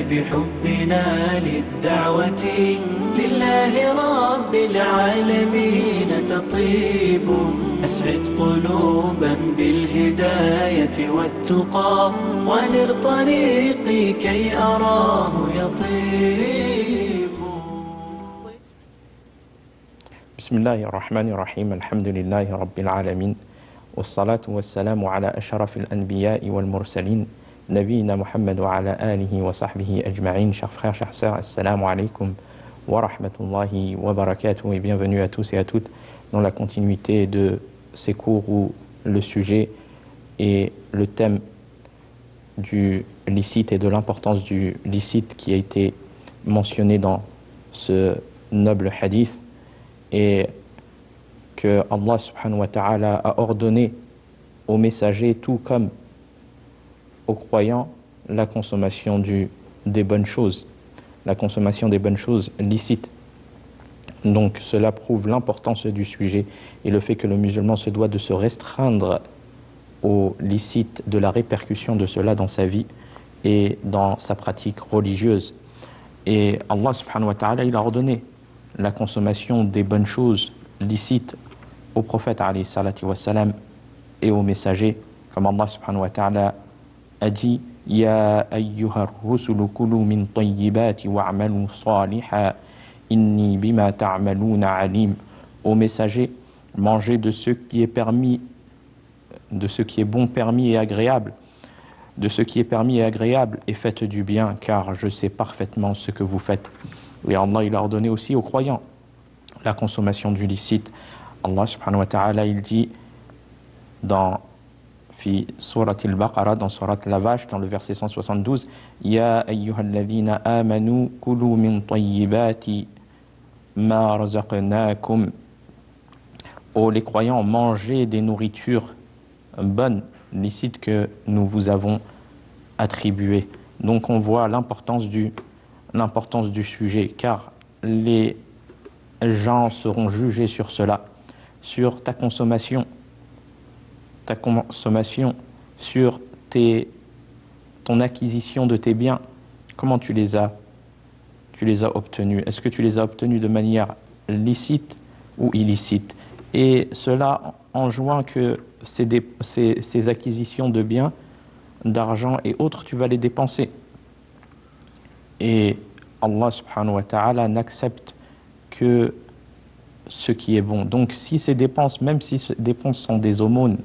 بحبنا للدعوة لله رب العالمين تطيب. أسعد قلوبا بالهداية والتقى ونر طريقي كي أراه يطيب. بسم الله الرحمن الرحيم. الحمد لله رب العالمين، والصلاة والسلام على أشرف الأنبياء والمرسلين نبينا محمد وعلى آله وصحبه أجمعين. Chers frères, chers sœurs, assalamu alaikum wa rahmatullahi wa barakatuh et bienvenue à tous et à toutes dans la continuité de ces cours où le sujet et le thème du licite et de l'importance du licite qui a été mentionné dans ce noble hadith, et que Allah subhanahu wa ta'ala a ordonné aux messagers tout comme aux croyants la consommation des bonnes choses, la consommation des bonnes choses licites. Donc cela prouve l'importance du sujet et le fait que le musulman se doit de se restreindre au licite, de la répercussion de cela dans sa vie et dans sa pratique religieuse. Et Allah subhanahu wa ta'ala, il a ordonné la consommation des bonnes choses licites au prophète alayhi salatu wassalam et aux messagers, comme Allah subhanahu wa ta'ala a dit: Ya ayyuhar rusulu kulu min tayyibati wa'malu saliha inni bima ta'maluna alim. Aux messagers, mangez de ce qui est permis, de ce qui est bon, permis et agréable, de ce qui est permis et agréable, et faites du bien, car je sais parfaitement ce que vous faites. Et Allah, il a ordonné aussi aux croyants la consommation du licite. Allah subhanahu wa ta'ala, il dit dans Surat al-Baqarah, dans Surat la Vache, dans le verset 172, Ya ayyuhalladhina amanu kulu min tayyibati ma razaqnakum. Oh les croyants, mangez des nourritures bonnes, licites que nous vous avons attribuées. Donc on voit l'importance du sujet, car les gens seront jugés sur cela, sur ta consommation, sur ton acquisition de tes biens. Comment tu les as obtenus? Est-ce que tu les as obtenus de manière licite ou illicite? Et cela enjoint que ces acquisitions de biens, d'argent et autres, tu vas les dépenser. Et Allah subhanahu wa ta'ala n'accepte que ce qui est bon. Donc si ces dépenses, même si ces dépenses sont des aumônes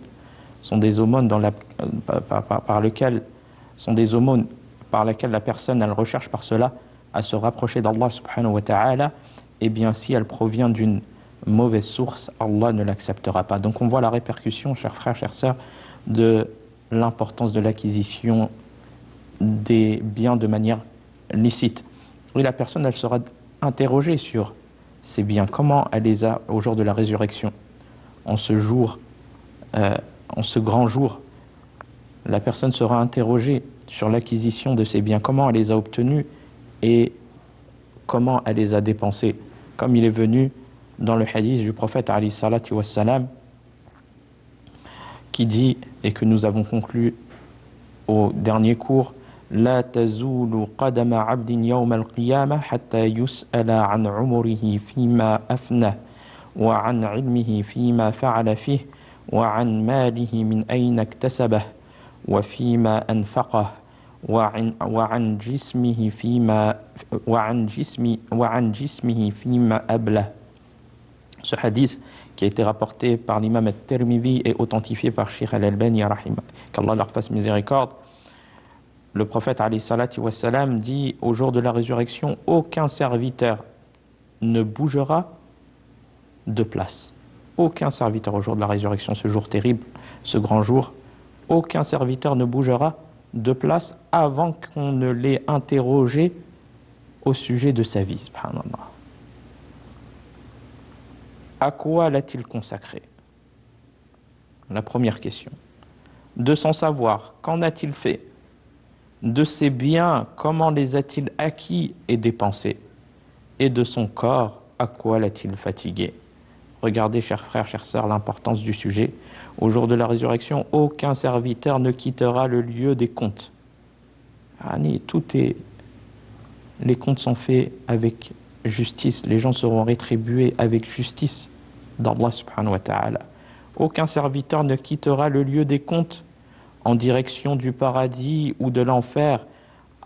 par lesquelles la personne elle recherche par cela à se rapprocher d'Allah subhanahu wa ta'ala, et bien si elle provient d'une mauvaise source, Allah ne l'acceptera pas. Donc on voit la répercussion, chers frères, chères sœurs, de l'importance de l'acquisition des biens de manière licite. Oui, la personne, elle sera interrogée sur ces biens, comment elle les a au jour de la résurrection, en ce grand jour. La personne sera interrogée sur l'acquisition de ces biens, comment elle les a obtenus et comment elle les a dépensés, comme il est venu dans le hadith du prophète alayhi salatu wassalam, qui dit, et que nous avons conclu au dernier cours: لا تزول قدم عبد يوم القيامة حتى يسأل عن عمره فيما أفنى وعن علمه فيما فعل فيه وعن ماله من أين اكتسبه وفيما أنفقه وعن جسمه فيما أبله. Ce hadith qui a été rapporté par l'imam al-Tirmidhi et authentifié par Sheikh al-Albani, qu'Allah leur fasse miséricorde, le prophète alayhi salatu wassalam dit: au jour de la résurrection, aucun serviteur ne bougera de place. Aucun serviteur au jour de la résurrection, ce jour terrible, ce grand jour, aucun serviteur ne bougera de place avant qu'on ne l'ait interrogé au sujet de sa vie. Subhanallah. À quoi l'a-t-il consacré? La première question. De son savoir, qu'en a-t-il fait? De ses biens, comment les a-t-il acquis et dépensés? Et de son corps, à quoi l'a-t-il fatigué? Regardez, chers frères, chères sœurs, l'importance du sujet. Au jour de la résurrection, aucun serviteur ne quittera le lieu des comptes. Tout est Les comptes sont faits avec justice. Les gens seront rétribués avec justice d'Allah subhanahu wa ta'ala. Aucun serviteur ne quittera le lieu des comptes en direction du paradis ou de l'enfer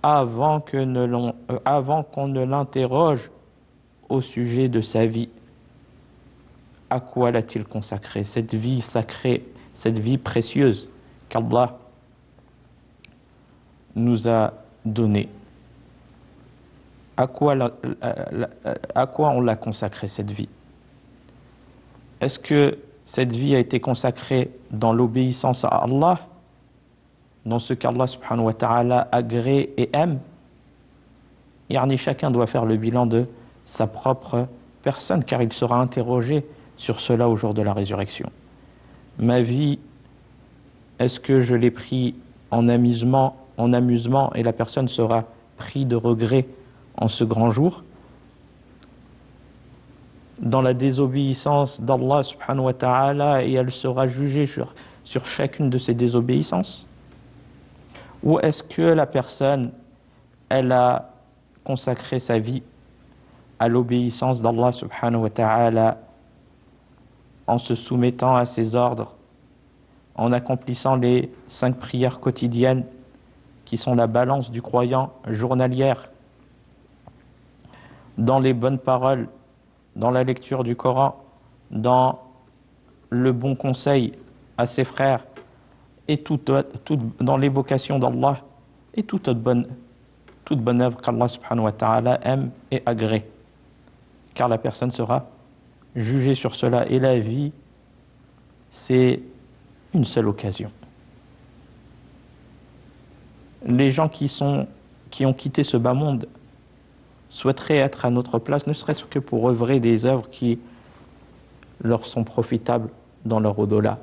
avant qu'on ne l'interroge au sujet de sa vie. À quoi l'a-t-il consacré, cette vie sacrée, cette vie précieuse qu'Allah nous a donnée? À quoi on l'a consacré, cette vie? Est-ce que cette vie a été consacrée dans l'obéissance à Allah, dans ce qu'Allah subhanahu wa ta'ala agrée et aime? Chacun doit faire le bilan de sa propre personne, car il sera interrogé sur cela au jour de la résurrection. Ma vie, est-ce que je l'ai pris en amusement, et la personne sera prise de regret en ce grand jour? Dans la désobéissance d'Allah subhanahu wa ta'ala, et elle sera jugée sur chacune de ses désobéissances? Ou est-ce que la personne, elle a consacré sa vie à l'obéissance d'Allah subhanahu wa ta'ala, en se soumettant à ses ordres, en accomplissant les 5 prières quotidiennes qui sont la balance du croyant journalière, dans les bonnes paroles, dans la lecture du Coran, dans le bon conseil à ses frères, et dans l'évocation d'Allah, et toute bonne œuvre qu'Allah subhanahu wa ta'ala aime et agrée. Car la personne sera jugée sur cela, et la vie, c'est une seule occasion. Les gens qui ont quitté ce bas monde souhaiteraient être à notre place, ne serait-ce que pour œuvrer des œuvres qui leur sont profitables dans leur au-delà.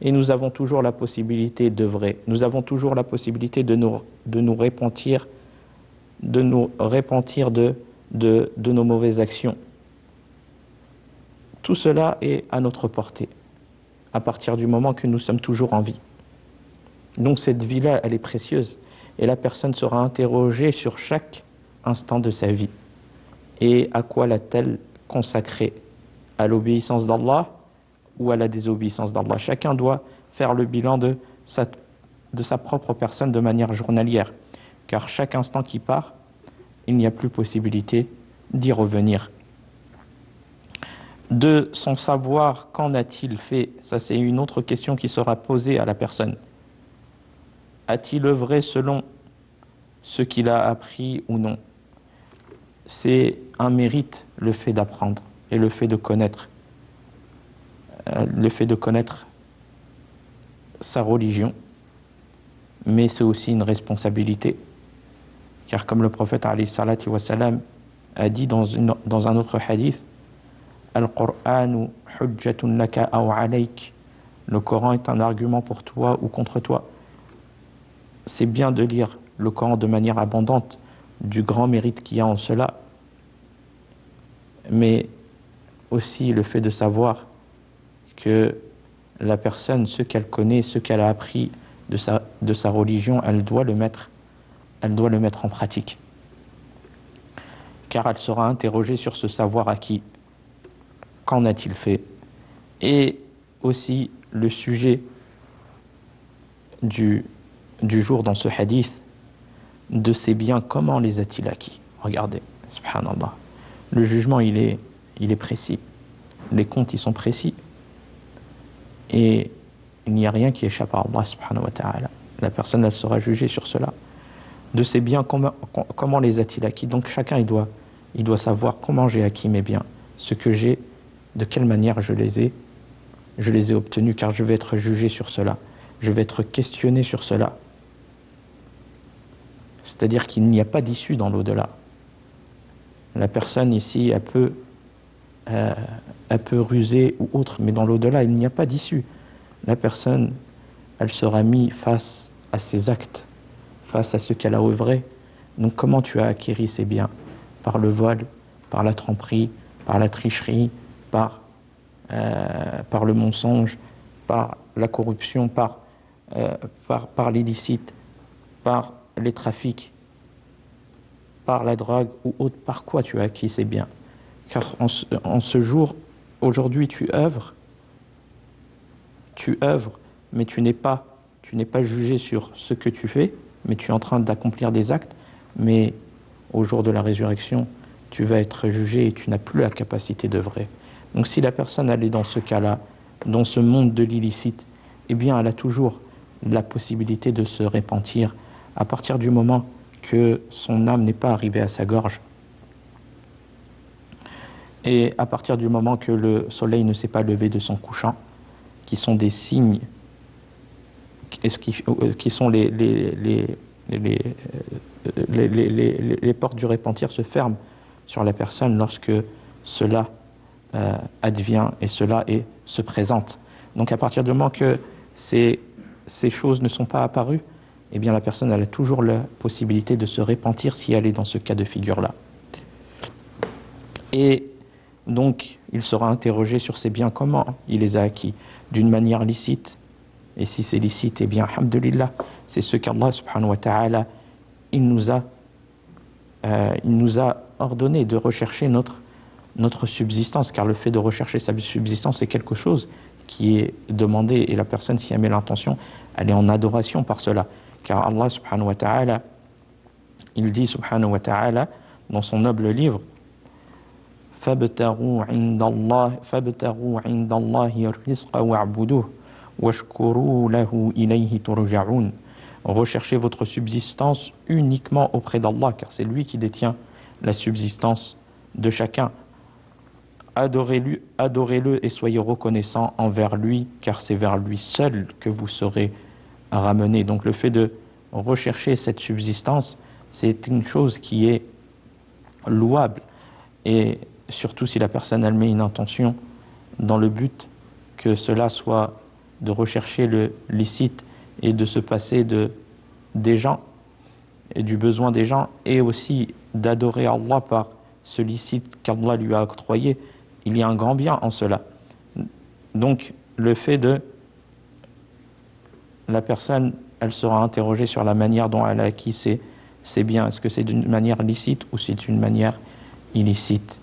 Et nous avons toujours la possibilité d'œuvrer, nous avons toujours la possibilité de nous repentir de nos mauvaises actions. Tout cela est à notre portée, à partir du moment que nous sommes toujours en vie. Donc cette vie-là, elle est précieuse, et la personne sera interrogée sur chaque instant de sa vie. Et à quoi l'a-t-elle consacrée? À l'obéissance d'Allah ou à la désobéissance d'Allah? Chacun doit faire le bilan de sa propre personne de manière journalière, car chaque instant qui part, il n'y a plus possibilité d'y revenir. De son savoir, qu'en a-t-il fait? Ça, c'est une autre question qui sera posée à la personne. A-t-il œuvré selon ce qu'il a appris ou non? C'est un mérite, le fait d'apprendre et le fait de connaître. Le fait de connaître sa religion, mais c'est aussi une responsabilité, car comme le prophète alayhi salatu wa salam a dit dans un autre hadith, Al-Qur'anu hujjatun laka aw alayk, le Coran est un argument pour toi ou contre toi. C'est bien de lire le Coran de manière abondante, du grand mérite qu'il y a en cela, mais aussi le fait de savoir que la personne, ce qu'elle connaît, ce qu'elle a appris de sa religion, elle doit le mettre en pratique, car elle sera interrogée sur ce savoir acquis. Qu'en a-t-il fait? Et aussi le sujet du jour dans ce hadith, de ces biens, comment les a-t-il acquis? Regardez, subhanallah, le jugement il est précis, les comptes ils sont précis, et il n'y a rien qui échappe à Allah subhanahu wa ta'ala. La personne elle sera jugée sur cela. De ces biens, comment les a-t-il acquis? Donc chacun il doit savoir comment j'ai acquis mes biens, ce que j'ai, de quelle manière je les ai obtenus, car je vais être jugé sur cela, je vais être questionné sur cela. C'est-à-dire qu'il n'y a pas d'issue dans l'au-delà. La personne ici, elle peut ruser ou autre, mais dans l'au-delà, il n'y a pas d'issue. La personne, elle sera mise face à ses actes, face à ce qu'elle a œuvré. Donc comment tu as acquis ces biens? Par le vol, par la tromperie, par la tricherie, par le mensonge, par la corruption, par l'illicite, par les trafics, par la drogue ou autre, par quoi tu as acquis ces biens? Car en ce jour, aujourd'hui, tu œuvres, mais tu n'es pas jugé sur ce que tu fais, mais tu es en train d'accomplir des actes, mais au jour de la résurrection, tu vas être jugé et tu n'as plus la capacité d'œuvrer. Donc si la personne elle est dans ce cas-là, dans ce monde de l'illicite, eh bien elle a toujours la possibilité de se repentir à partir du moment que son âme n'est pas arrivée à sa gorge et à partir du moment que le soleil ne s'est pas levé de son couchant, qui sont des signes, qui sont les portes du repentir se ferment sur la personne lorsque cela advient et cela se présente. Donc à partir du moment que ces choses ne sont pas apparues, eh bien la personne elle a toujours la possibilité de se repentir si elle est dans ce cas de figure-là. Et donc il sera interrogé sur ses biens, comment il les a acquis, d'une manière licite. Et si c'est licite, eh bien alhamdulillah, c'est ce qu'Allah subhanahu wa ta'ala il nous a ordonné de rechercher notre subsistance, car le fait de rechercher sa subsistance c'est quelque chose qui est demandé, et la personne, si elle met l'intention, elle est en adoration par cela. Car Allah subhanahu wa ta'ala, il dit subhanahu wa ta'ala dans son noble livre, فَابْتَغُوا عِنْدَ اللَّهِ الرِّزْقَ وَاعْبُدُوهُ وَاشْكُرُوا لَهُ إِلَيْهِ تُرْجَعُونَ. Recherchez votre subsistance uniquement auprès d'Allah, car c'est lui qui détient la subsistance de chacun. Adorez-le et soyez reconnaissants envers lui, car c'est vers lui seul que vous serez ramenés. Donc le fait de rechercher cette subsistance, c'est une chose qui est louable, et surtout si la personne elle met une intention dans le but que cela soit de rechercher le licite et de se passer des gens et du besoin des gens, et aussi d'adorer Allah par ce licite qu'Allah lui a octroyé. Il y a un grand bien en cela. Donc le fait de la personne, elle sera interrogée sur la manière dont elle a acquis ses biens. Est-ce que c'est d'une manière licite ou c'est d'une manière illicite?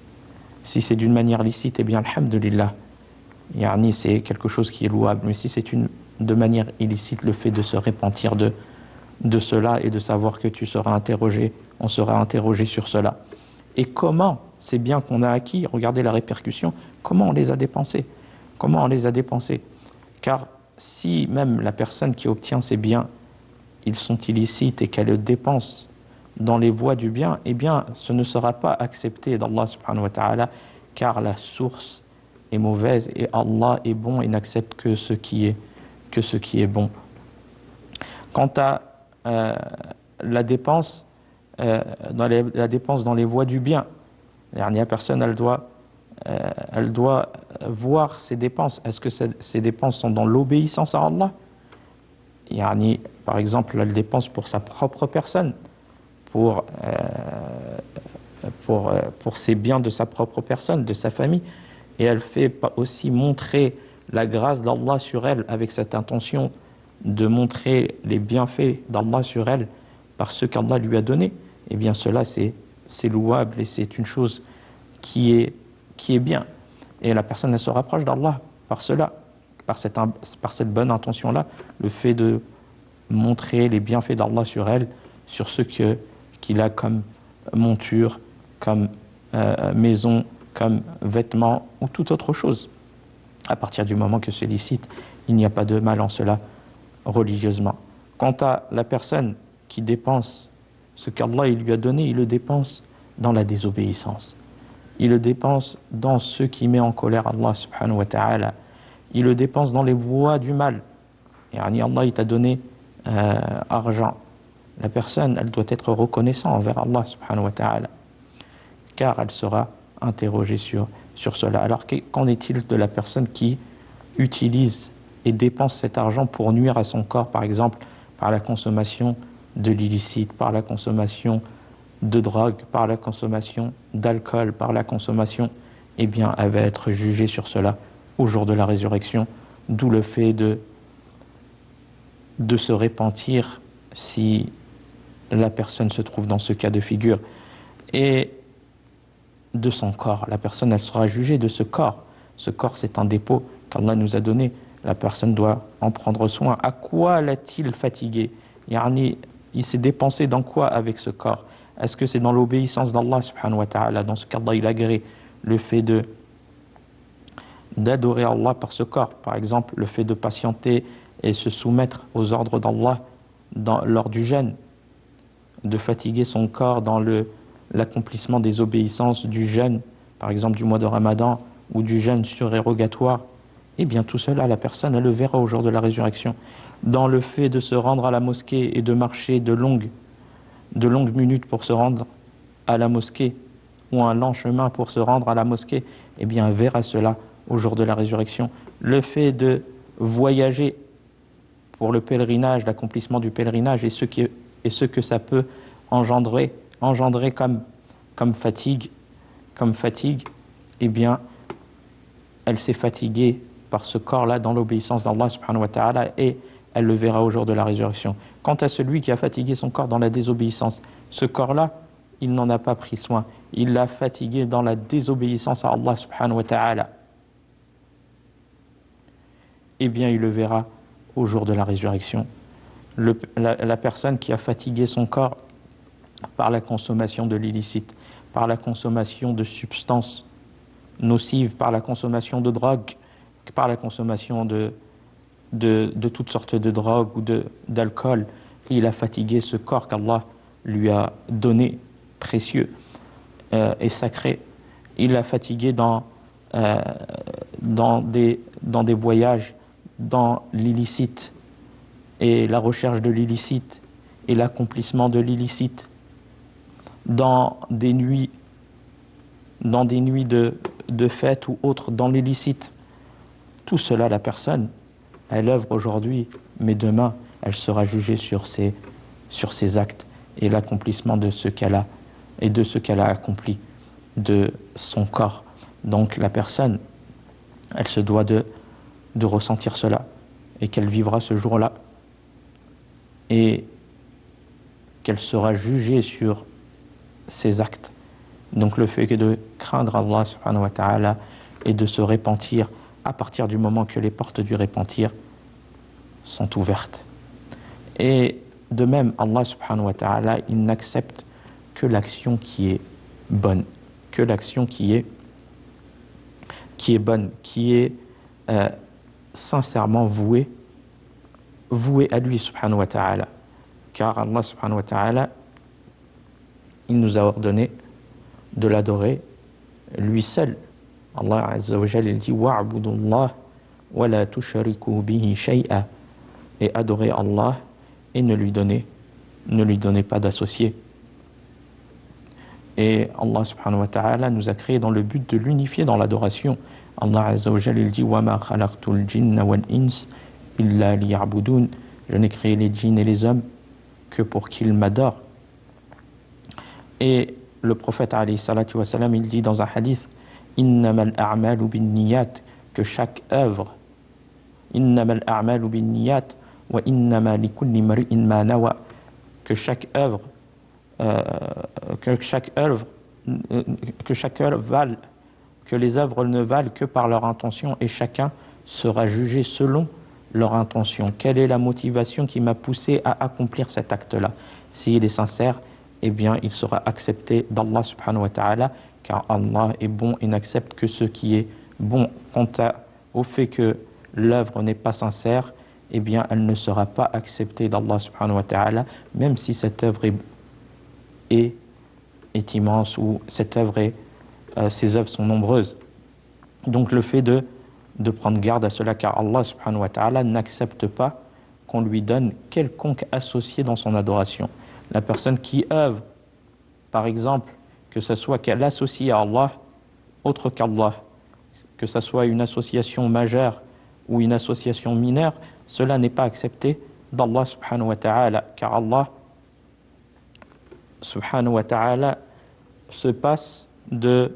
Si c'est d'une manière licite, eh bien alhamdulillah, yani c'est quelque chose qui est louable. Mais si c'est de manière illicite, le fait de se repentir de cela et de savoir que tu seras interrogé, on sera interrogé sur cela. Et comment ces biens qu'on a acquis, regardez la répercussion, comment on les a dépensés? Comment on les a dépensés? Car si même la personne qui obtient ces biens, ils sont illicites et qu'elle le dépense dans les voies du bien, eh bien ce ne sera pas accepté d'Allah subhanahu wa ta'ala, car la source est mauvaise et Allah est bon et n'accepte que ce qui est bon. Quant à la dépense dans les voies du bien, la personne elle doit voir ses dépenses. Est-ce que ces dépenses sont dans l'obéissance à Allah? Par exemple, elle dépense pour sa propre personne, pour ses biens de sa propre personne, de sa famille, et elle fait aussi montrer la grâce d'Allah sur elle avec cette intention de montrer les bienfaits d'Allah sur elle par ce qu'Allah lui a donné. Eh bien cela c'est louable et c'est une chose qui est bien, et la personne elle se rapproche d'Allah par cela, par cette bonne intention là, le fait de montrer les bienfaits d'Allah sur elle, sur ce qu'il a comme monture, comme maison, comme vêtements ou toute autre chose. À partir du moment que c'est licite, il n'y a pas de mal en cela religieusement. Quant à la personne qui dépense ce qu'Allah lui a donné, il le dépense dans la désobéissance. Il le dépense dans ce qui met en colère Allah subhanahu wa ta'ala. Il le dépense dans les voies du mal. Et Allah il t'a donné argent. La personne, elle doit être reconnaissante envers Allah subhanahu wa ta'ala, car elle sera interrogée sur cela. Alors qu'en est-il de la personne qui utilise et dépense cet argent pour nuire à son corps, par exemple par la consommation de l'illicite, par la consommation de drogue, par la consommation d'alcool, par la consommation, eh bien elle va être jugée sur cela au jour de la résurrection, d'où le fait de se repentir si la personne se trouve dans ce cas de figure. et de son corps. La personne, elle sera jugée de ce corps. Ce corps, c'est un dépôt qu'Allah nous a donné. La personne doit en prendre soin. À quoi l'a-t-il fatigué? Yani, il s'est dépensé dans quoi avec ce corps? Est-ce que c'est dans l'obéissance d'Allah subhanahu wa ta'ala? Dans ce qu'Allah il agrée, le fait d'adorer Allah par ce corps. Par exemple, le fait de patienter et se soumettre aux ordres d'Allah lors du jeûne, de fatiguer son corps dans l'accomplissement des obéissances du jeûne, par exemple du mois de Ramadan, ou du jeûne surérogatoire, eh bien tout cela, la personne, elle le verra au jour de la résurrection. Dans le fait de se rendre à la mosquée et de marcher de longues minutes pour se rendre à la mosquée, ou un lent chemin pour se rendre à la mosquée, eh bien elle verra cela au jour de la résurrection. Le fait de voyager pour le pèlerinage, l'accomplissement du pèlerinage et ce que ça peut engendrer comme fatigue, eh bien elle s'est fatiguée par ce corps-là dans l'obéissance d'Allah subhanahu wa ta'ala et elle le verra au jour de la résurrection. Quant à celui qui a fatigué son corps dans la désobéissance, ce corps-là, il n'en a pas pris soin. Il l'a fatigué dans la désobéissance à Allah subhanahu wa ta'ala. Eh bien, il le verra au jour de la résurrection. La personne qui a fatigué son corps par la consommation de l'illicite, par la consommation de substances nocives, par la consommation de drogue, par la consommation de toutes sortes de drogues ou d'alcool, il a fatigué ce corps qu'Allah lui a donné, précieux et sacré. Il l'a fatigué dans des voyages, dans l'illicite et la recherche de l'illicite et l'accomplissement de l'illicite, dans des nuits de fête ou autres, dans l'illicite. Tout cela, la personne, elle œuvre aujourd'hui, mais demain, elle sera jugée sur ses actes et l'accomplissement de ce qu'elle a et de ce qu'elle a accompli de son corps. Donc la personne, elle se doit de ressentir cela et qu'elle vivra ce jour-là et qu'elle sera jugée sur ses actes. Donc le fait que de craindre Allah subhanahu wa ta'ala et de se repentir à partir du moment que les portes du repentir sont ouvertes. Et de même, Allah subhanahu wa ta'ala, il n'accepte que l'action qui est bonne, que l'action qui est bonne, qui est sincèrement vouée à lui subhanahu wa ta'ala. Car Allah subhanahu wa ta'ala, il nous a ordonné de l'adorer lui seul. Allah azza wa jalla, il dit wa'budullah wa la tushriku bihi shay'a, et adorer Allah et ne lui donnez pas d'associé. Et Allah subhanahu wa ta'ala nous a créé dans le but de l'unifier dans l'adoration. Allah azza wa jalla, il dit wa ma khalaqtul jinna wal ins illa liya'budun, je n'ai créé les djinns et les hommes que pour qu'ils m'adorent. Et le prophète alayhi salatu wa salam, il dit dans un hadith innamal a'malu bin niyat, que chaque œuvre, innamal a'malu bin niyat wa innama likulli mar'in ma nawa, que chaque œuvre valent, que les œuvres ne valent que par leur intention, et chacun sera jugé selon leur intention. Quelle est la motivation qui m'a poussé à accomplir cet acte-là? S'il est sincère, eh bien il sera accepté d'Allah subhanahu wa ta'ala, car Allah est bon et n'accepte que ce qui est bon. Quant au fait que l'œuvre n'est pas sincère, eh bien elle ne sera pas acceptée d'Allah subhanahu wa ta'ala, même si cette œuvre est immense, ou cette œuvre ces œuvres sont nombreuses. Donc le fait de prendre garde à cela, car Allah subhanahu wa ta'ala n'accepte pas qu'on lui donne quelconque associé dans son adoration. La personne qui œuvre, par exemple, que ce soit qu'elle associe à Allah autre qu'Allah, que ce soit une association majeure ou une association mineure, cela n'est pas accepté d'Allah subhanahu wa ta'ala, car Allah subhanahu wa ta'ala se passe de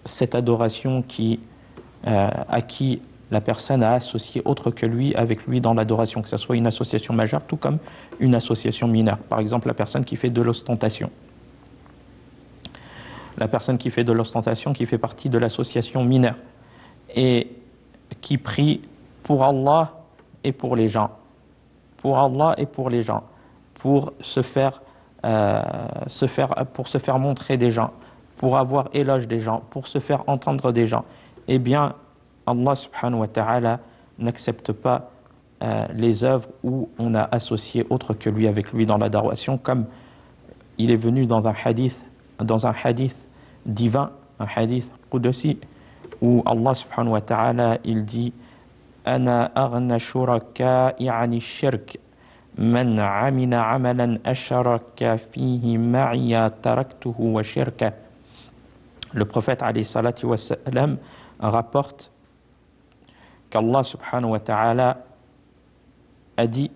cette adoration à qui la personne a associé autre que lui avec lui dans l'adoration, que ce soit une association majeure tout comme une association mineure. Par exemple, la personne qui fait de l'ostentation. La personne qui fait de l'ostentation, qui fait partie de l'association mineure et qui prie pour Allah et pour les gens. Pour Allah et pour les gens. Pour se faire montrer des gens, pour avoir éloge des gens, pour se faire entendre des gens. Eh bien, Allah subhanahu wa ta'ala n'accepte pas les œuvres où on a associé autre que lui avec lui dans l'adoration, comme il est venu dans un hadith divin, un hadith qudsi, où Allah subhanahu wa ta'ala il dit Ana aghna shuraka'i 'ani shirk man 'amila 'amalan ashraka fihi ma'iya taraktuhu wa shirka. Le prophète alayhi salatu wa salam rapporte qu'Allah subhanahu wa ta'ala a dit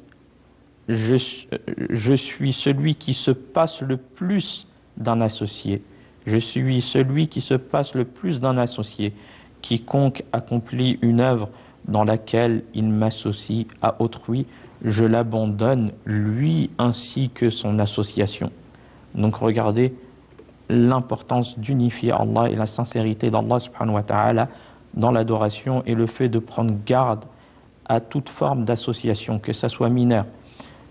je suis celui qui se passe le plus d'un associé. Je suis celui qui se passe le plus d'un associé. Quiconque accomplit une œuvre dans laquelle il m'associe à autrui, je l'abandonne, lui ainsi que son association. Donc regardez l'importance d'unifier Allah et la sincérité d'Allah subhanahu wa ta'ala dans l'adoration et le fait de prendre garde à toute forme d'association, que ça soit mineur,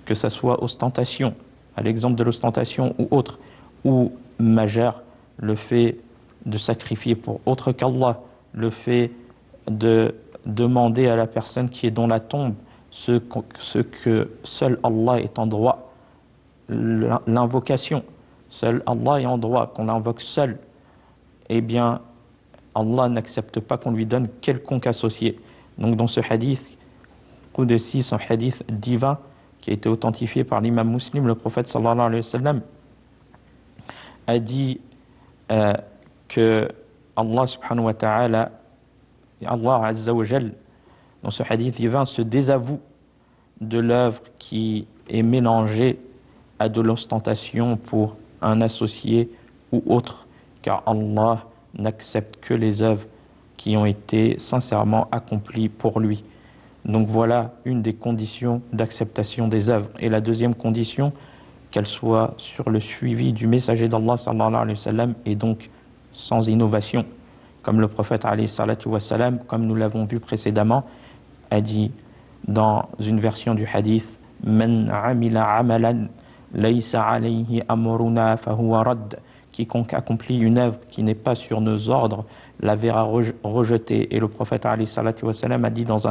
que ça soit ostentation, à l'exemple de l'ostentation ou autre, ou majeur, le fait de sacrifier pour autre qu'Allah, le fait de demander à la personne qui est dans la tombe ce que seul Allah est en droit, l'invocation, seul Allah est en droit, qu'on l'invoque seul, eh bien Allah n'accepte pas qu'on lui donne quelconque associé. Donc dans ce hadith Qudsi, son hadith divin qui a été authentifié par l'imam Muslim, le prophète sallallahu alayhi wa sallam a dit que Allah subhanahu wa ta'ala, Allah azza wa jal, dans ce hadith divin, se désavoue de l'œuvre qui est mélangée à de l'ostentation pour un associé ou autre, car Allah n'accepte que les œuvres qui ont été sincèrement accomplies pour lui. Donc voilà une des conditions d'acceptation des œuvres. Et la deuxième condition, qu'elle soit sur le suivi du messager d'Allah sallallahu alayhi wa sallam et donc sans innovation. Comme le prophète alayhi salatu wa sallam, comme nous l'avons vu précédemment, a dit dans une version du hadith Man amila amalan laysa alayhi amruna fahuwa radd. Quiconque accomplit une œuvre qui n'est pas sur nos ordres la verra rejetée. Et le prophète alayhi salatu wa sallam a dit dans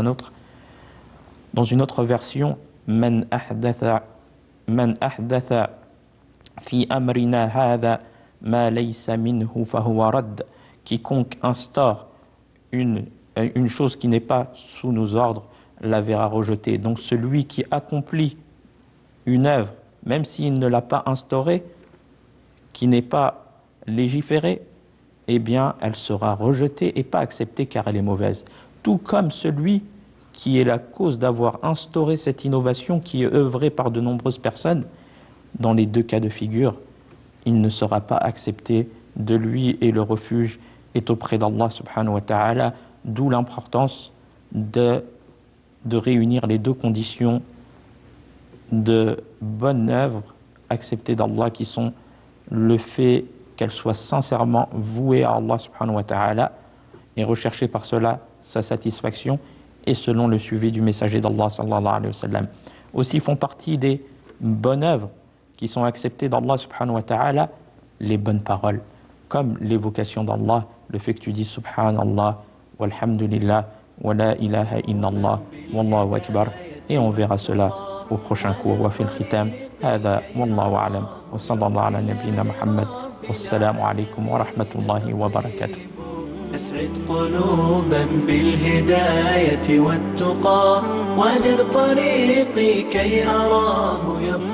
une autre version Man ahdatha fi amrina hadha ma laysa minhu fahuwa radd. Quiconque instaure une chose qui n'est pas sous nos ordres la verra rejetée. Donc celui qui accomplit une œuvre, même s'il ne l'a pas instaurée, qui n'est pas légiférée, eh bien elle sera rejetée et pas acceptée car elle est mauvaise. Tout comme celui qui est la cause d'avoir instauré cette innovation qui est œuvrée par de nombreuses personnes, dans les deux cas de figure, il ne sera pas accepté de lui et le refuge est auprès d'Allah subhanahu wa ta'ala, d'où l'importance de réunir les deux conditions de bonne œuvre acceptée d'Allah qui sont le fait qu'elle soit sincèrement vouée à Allah subhanahu wa ta'ala et rechercher par cela sa satisfaction et selon le suivi du messager d'Allah sallallahu alayhi wa sallam. Aussi font partie des bonnes œuvres qui sont acceptées d'Allah subhanahu wa ta'ala les bonnes paroles, comme l'évocation d'Allah, le fait que tu dis subhanallah, walhamdulillah, wa la ilaha illallah, wallahu akbar, et on verra cela au prochain cours. Wa fil khitam, hada wallahu a'lam, wa sallallahu ala nabiyyina Muhammad, wassalamu alaykum wa rahmatullahi wa barakatuh. أسعد قلوبا بالهداية والتقى ونر طريقي كي أراه يضيء